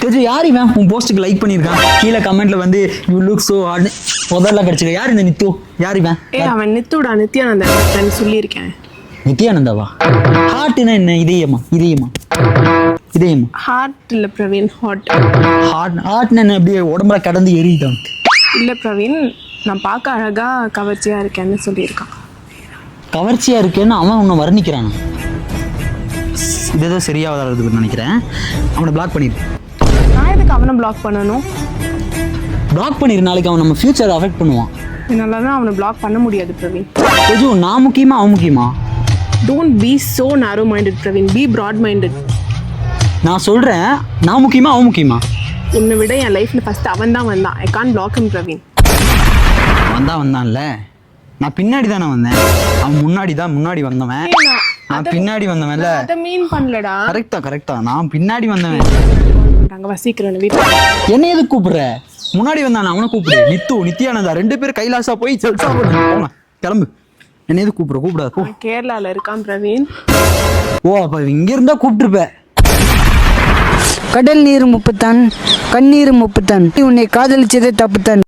தேஜு யார் இவன் உன் போஸ்ட்டுக்கு லைக் பண்ணியிருக்கான் கீழே கமெண்ட்ல வந்து யூ லுக் சோ ஹார்ட் முதல்ல கிடைச்சிருக்க யார் இந்த நித்து யார் இவன் அவன் நித்துடா நித்யானந்தன் சொல்லியிருக்கேன். நித்யானந்தாவா ஹார்ட்னா என்ன இதயமா இதயமா இதயமா ஹார்ட் இல்ல பிரவீன் ஹாட். ஹார்ட்னா என்ன அப்படியே உடம்புல கடந்து எரியுதான் இல்ல பிரவீன் நான் பார்க்க அழகா கவர்ச்சியா இருக்கேன்னு சொல்லியிருக்கான். கவர்ச்சியா இருக்கேன்னு அவன் உன்னை வர்ணிக்கிறான். இதே சரியா வளர்றதுன்னு நினைக்கிறேன். அவனை பிளாக் பண்ணிடு. நான் எதுக்கு அவனை பிளாக் பண்ணணும்? பிளாக் பண்ணிடு, நாளைக்கு அவன் நம்ம ஃபியூச்சரை அஃபெக்ட் பண்ணுவான். என்னால தான் அவனை பிளாக் பண்ண முடியாது பிரவீன். தேஜு நான் முக்கியமா அவன் முக்கியமா? Don't be so narrow minded Praveen, be broad minded. நான் சொல்றேன் நான் முக்கியமா அவன் முக்கியமா? உன்னை விட என் லைஃப்ல ஃபர்ஸ்ட் அவன் தான் வந்தான். I can't block him Praveen. வந்தான்ல, நான் பின்னாடி தானே வந்தேன், அவன் முன்னாடி வந்தவன். நான் பின்னாடி வந்தவன்ல. அத மீன் பண்ணலடா. கரெக்டா நான் பின்னாடி வந்தவன். நாங்க வசிக்கிறோம் வீட்டுல. என்ன எதுக்கு கூப்பிடுற? முன்னாடி வந்தான் அவனை கூப்பிடு. நித்யானந்தா 2 பேரும் கைலாசா போய் ஜல்சா பண்ணுங்க. போங்க கிளம்பு. என்ன எதுக்கு கூப்பிடாது போ. கேரளால இருக்கான் பிரவீன். ஓ அப்ப இங்க இருந்தா கூப்பிட்டுருப்ப. கடல் நீர் முப்புத்தான், கண்ணீர் முப்புத்தான், உன்னை காதலிச்சதே தப்புத்தான்.